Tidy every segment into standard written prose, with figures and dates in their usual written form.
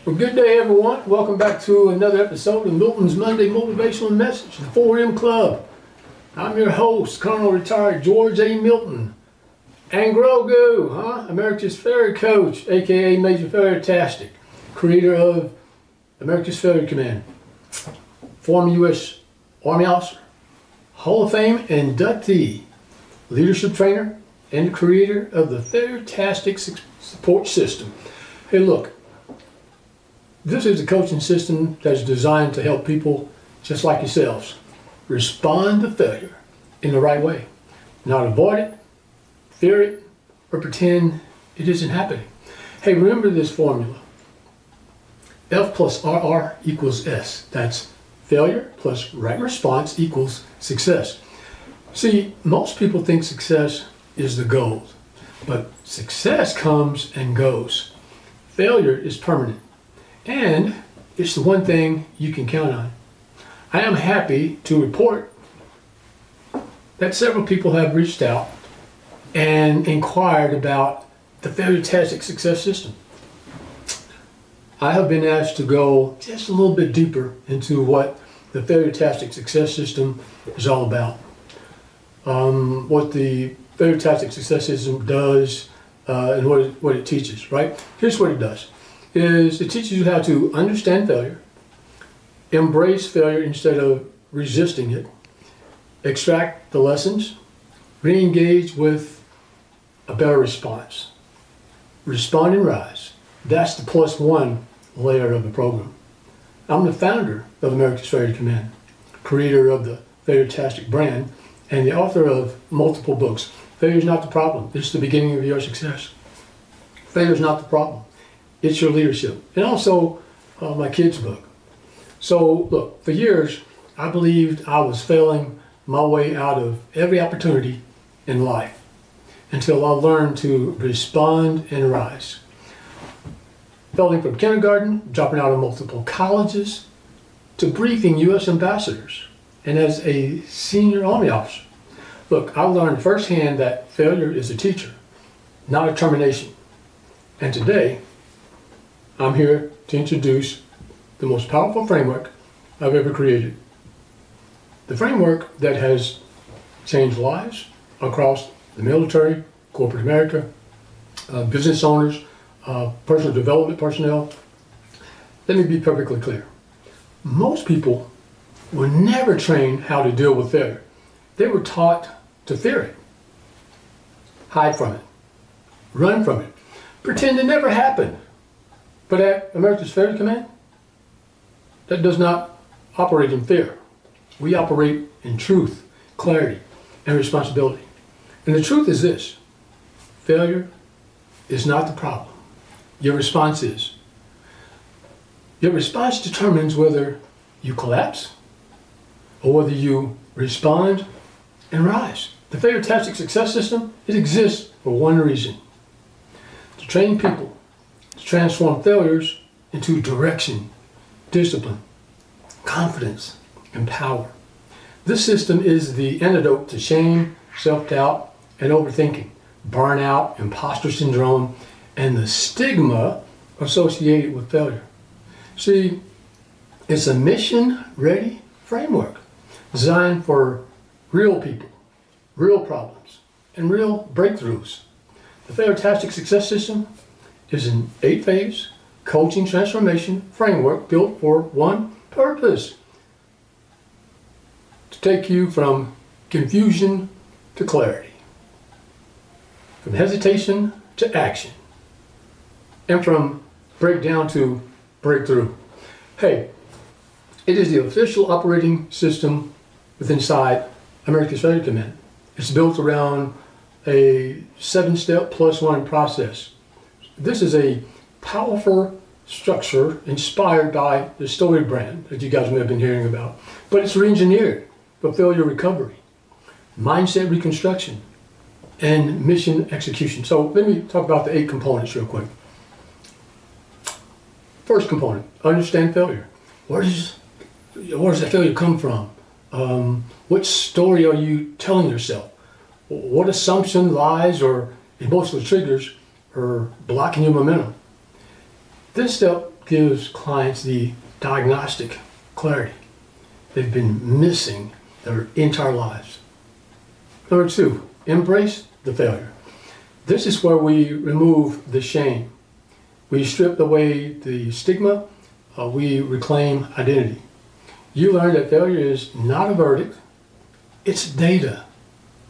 Well, good day, everyone. Welcome back to another episode of Milton's Monday Motivational Message, the 4M Club. I'm your host, Colonel Retired George A. Milton. And Grogu, America's Failure Coach, aka Major FailureTastic, creator of America's Failure Command, former U.S. Army officer, Hall of Fame inductee, leadership trainer, and creator of the FailureTastic Support System. Hey, look. This is a coaching system that's designed to help people just like yourselves respond to failure in the right way. Not avoid it, fear it, or pretend it isn't happening. Hey, remember this formula. F plus RR equals S. That's failure plus right response equals success. See, most people think success is the goal, but success comes and goes. Failure is permanent. And it's the one thing you can count on. I am happy to report that several people have reached out and inquired about the FailureTastic Success System. I have been asked to go just a little bit deeper into what the FailureTastic Success System is all about. What the FailureTastic Success System does and what it teaches, right? Here's what it does. It teaches you how to understand failure, embrace failure instead of resisting it, extract the lessons, re-engage with a better response. Respond and rise. That's the +1 layer of the program. I'm the founder of America's Failure Command, creator of the FailureTastic brand, and the author of multiple books. Failure is not the problem. It's the beginning of your success. Failure is not the problem. It's your leadership. And also my kids' book. So look, for years, I believed I was failing my way out of every opportunity in life until I learned to respond and rise. Failing from kindergarten, dropping out of multiple colleges, to briefing U.S. ambassadors, and as a senior Army officer. Look, I learned firsthand that failure is a teacher, not a termination. And today, I'm here to introduce the most powerful framework I've ever created. The framework that has changed lives across the military, corporate America, business owners, personal development personnel. Let me be perfectly clear. Most people were never trained how to deal with failure. They were taught to fear it, hide from it, run from it, pretend it never happened. But at America's Failure Command, that does not operate in fear. We operate in truth, clarity, and responsibility. And the truth is this: failure is not the problem. Your response is. Your response determines whether you collapse or whether you respond and rise. The FailureTastic Success System, it exists for one reason: to train people to transform failures into direction, discipline, confidence, and power. This system is the antidote to shame, self-doubt, and overthinking, burnout, imposter syndrome, and the stigma associated with failure. See, it's a mission-ready framework designed for real people, real problems, and real breakthroughs. The FailureTastic Success System is an 8-phase coaching transformation framework built for one purpose: to take you from confusion to clarity, from hesitation to action, and from breakdown to breakthrough. Hey, it is the official operating system within America's Failure Command. It's built around a 7-step +1 process. This is a powerful structure inspired by the Story brand that you guys may have been hearing about. But it's re-engineered for failure recovery, mindset reconstruction, and mission execution. So let me talk about the 8 components real quick. First component, understand failure. Where does that failure come from? What story are you telling yourself? What assumption, lies, or emotional triggers are blocking your momentum? This step gives clients the diagnostic clarity they've been missing their entire lives. Number 2, embrace the failure. This is where we remove the shame. We strip away the stigma. We reclaim identity. You learn that failure is not a verdict, it's data.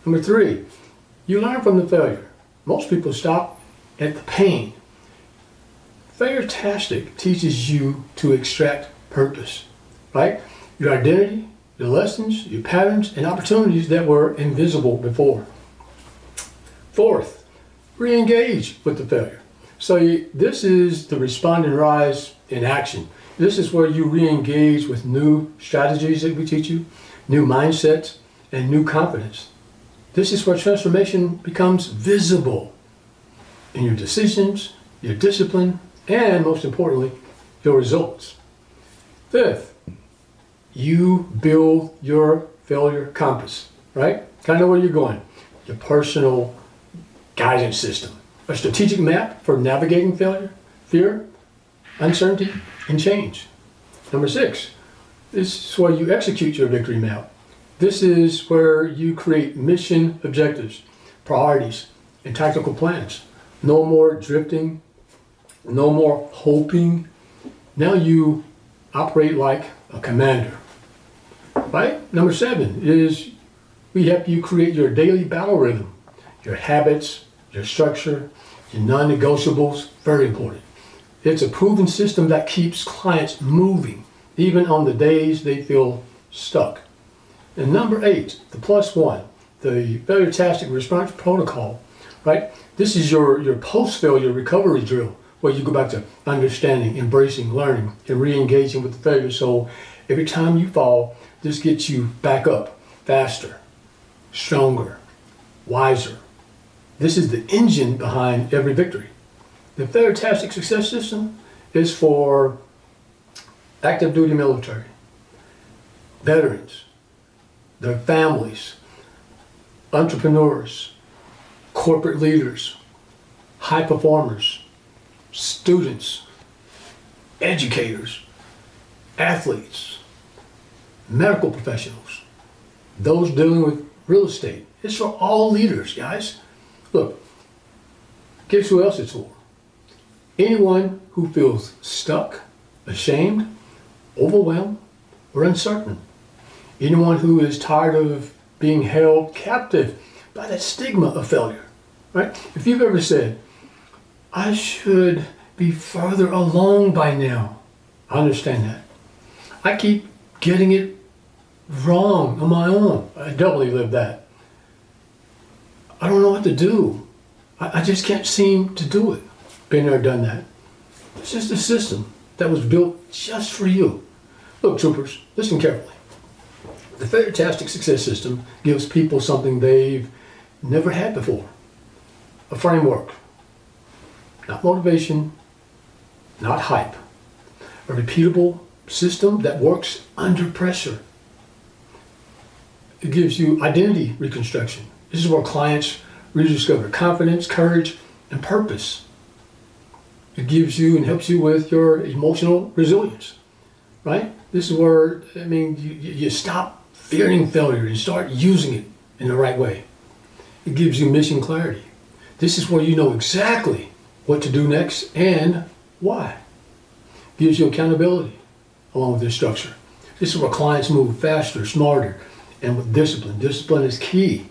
Number 3, you learn from the failure. Most people stop at the pain. FailureTastic teaches you to extract purpose, right? Your identity, your lessons, your patterns, and opportunities that were invisible before. 4th, re-engage with the failure. So this is the respond and rise in action. This is where you re-engage with new strategies that we teach you, new mindsets, and new confidence. This is where transformation becomes visible in your decisions, your discipline, and most importantly, your results. 5th, you build your failure compass, right? Kind of where you're going. Your personal guidance system. A strategic map for navigating failure, fear, uncertainty, and change. Number 6, this is where you execute your victory map. This is where you create mission objectives, priorities, and tactical plans. No more drifting, no more hoping. Now you operate like a commander, right? Number 7 is we help you create your daily battle rhythm, your habits, your structure, your non-negotiables, very important. It's a proven system that keeps clients moving, even on the days they feel stuck. And number 8, the +1, the FailureTastic response protocol, right? This is your post-failure recovery drill, where you go back to understanding, embracing, learning, and re-engaging with the failure. So every time you fall, this gets you back up faster, stronger, wiser. This is the engine behind every victory. The FailureTastic Success System is for active duty military, veterans, their families, entrepreneurs, corporate leaders, high performers, students, educators, athletes, medical professionals, those dealing with real estate. It's for all leaders, guys. Look, guess who else it's for? Anyone who feels stuck, ashamed, overwhelmed, or uncertain. Anyone who is tired of being held captive by that stigma of failure, right? If you've ever said, I should be further along by now, I understand that. I keep getting it wrong on my own. I doubly live that. I don't know what to do. I just can't seem to do it. Been there, done that. It's just a system that was built just for you. Look, troopers, listen carefully. The FailureTastic Success System gives people something they've never had before. A framework. Not motivation, not hype. A repeatable system that works under pressure. It gives you identity reconstruction. This is where clients rediscover confidence, courage, and purpose. It gives you and helps you with your emotional resilience, right? This is where, you stop fearing failure and start using it in the right way. It gives you mission clarity. This is where you know exactly what to do next and why. It gives you accountability along with this structure. This is where clients move faster, smarter, and with discipline. Discipline is key.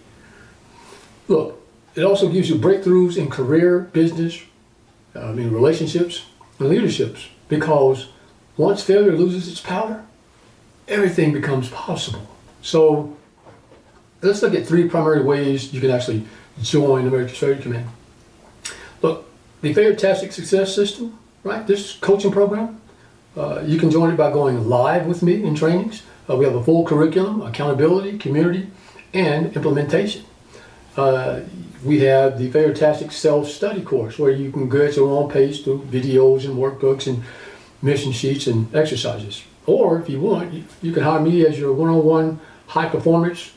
Look, it also gives you breakthroughs in career, business, relationships, and leaderships, because once failure loses its power, everything becomes possible. So let's look at 3 primary ways you can actually join America's Failure Command. Look, the FailureTastic Success System, right? This coaching program, you can join it by going live with me in trainings. We have a full curriculum, accountability, community, and implementation. We have the FailureTastic self-study course, where you can go at your own pace through videos and workbooks and mission sheets and exercises. Or if you want, you can hire me as your one-on-one high performance,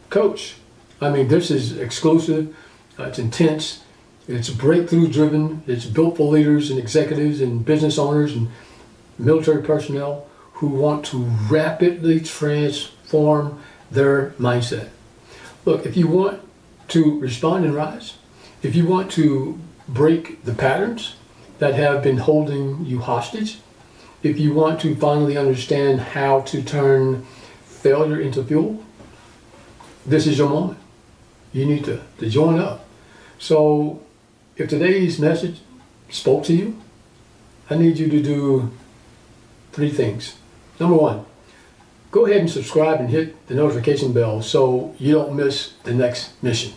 coach. This is exclusive, it's intense, it's breakthrough driven, it's built for leaders and executives and business owners and military personnel who want to rapidly transform their mindset. Look, if you want to respond and rise, if you want to break the patterns that have been holding you hostage, if you want to finally understand how to turn failure into fuel, this is your moment. You need to join up. So if today's message spoke to you, I need you to do 3 things. Number 1, go ahead and subscribe and hit the notification bell so you don't miss the next mission.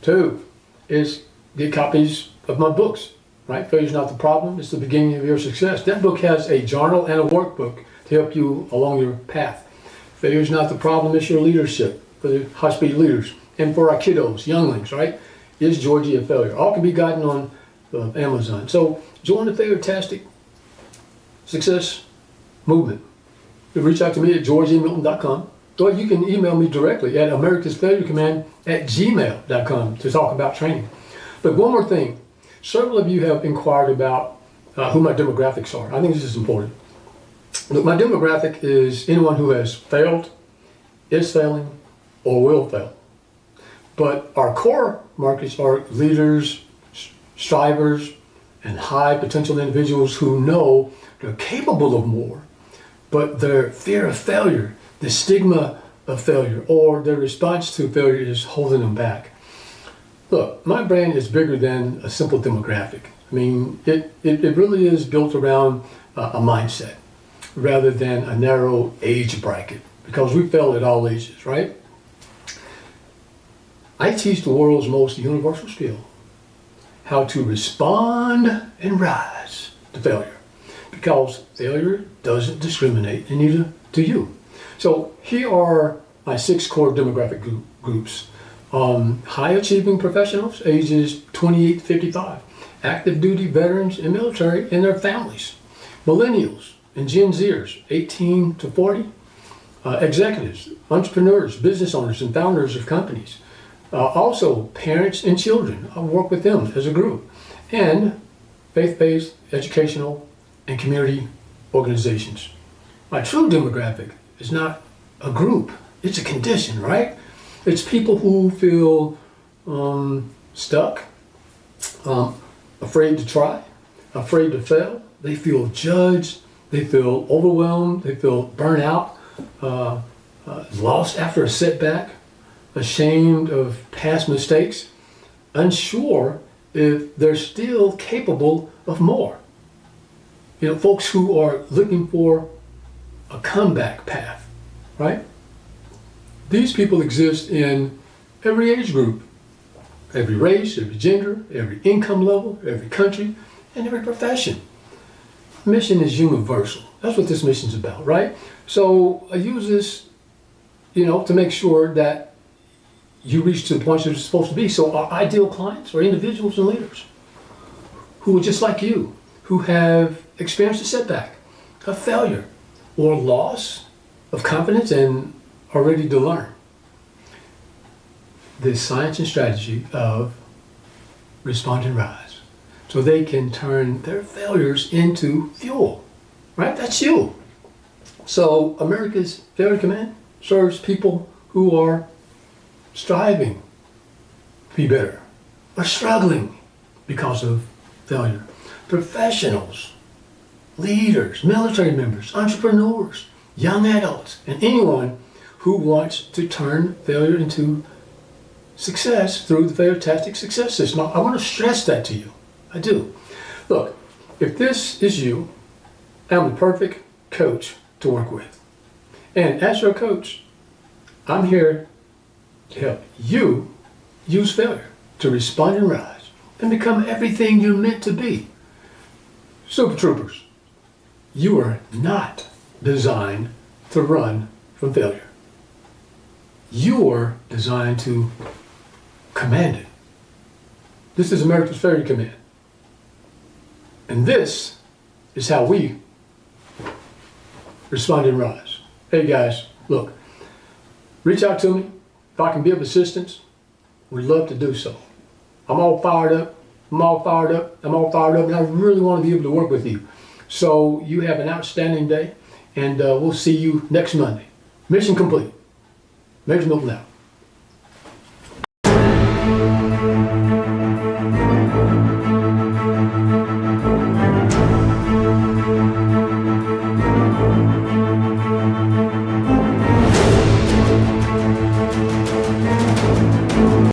2 is get copies of my books, right? Failure's Not the Problem, it's the beginning of your success. That book has a journal and a workbook to help you along your path. Failure's Not the Problem, it's your leadership for the high-speed leaders. And for our kiddos, younglings, right? Is Georgie a failure? All can be gotten on Amazon. So join the FailureTastic Success movement. You reach out to me at georgemilton.com, or you can email me directly at americasfailurecommand@gmail.com to talk about training. But one more thing, several of you have inquired about who my demographics are. I think this is important. Look, my demographic is anyone who has failed, is failing, or will fail. But our core markets are leaders, strivers, and high potential individuals who know they're capable of more, but their fear of failure, the stigma of failure, or their response to failure is holding them back. Look, my brand is bigger than a simple demographic. I mean, it really is built around a mindset rather than a narrow age bracket, because we fail at all ages, right? I teach the world's most universal skill, how to respond and rise to failure, because failure doesn't discriminate, and neither do you. So here are my 6 core demographic groups. High achieving professionals, ages 28 to 55, active duty veterans and military and their families, millennials and Gen Zers, 18 to 40, executives, entrepreneurs, business owners and founders of companies, also parents and children. I work with them as a group, and faith-based educational and community organizations. My true demographic is not a group, it's a condition, right? It's people who feel stuck, afraid to try, afraid to fail. They feel judged, they feel overwhelmed, they feel burnt out, lost after a setback, ashamed of past mistakes, unsure if they're still capable of more. You know, folks who are looking for a comeback path, right? These people exist in every age group, every race, every gender, every income level, every country, and every profession. Mission is universal. That's what this mission's about, right? So I use this, to make sure that you reach to the point you're supposed to be. So our ideal clients are individuals and leaders who are just like you, who have experienced a setback, a failure, or loss of confidence and are ready to learn the science and strategy of respond and rise, so they can turn their failures into fuel, right? That's you. So America's Failure Command serves people who are striving to be better, or struggling because of failure. Professionals, leaders, military members, entrepreneurs, young adults, and anyone who wants to turn failure into success through the FailureTastic Success System. I want to stress that to you. I do. Look, if this is you, I'm the perfect coach to work with. And as your coach, I'm here to help you use failure to respond and rise and become everything you're meant to be. Super Troopers, you are not designed to run from failure. You are designed to command it. This is America's Failure Command. And this is how we respond and rise. Hey guys, look, reach out to me. If I can be of assistance, we'd love to do so. I'm all fired up, and I really want to be able to work with you. So you have an outstanding day, and we'll see you next Monday. Mission complete. Major Milton out.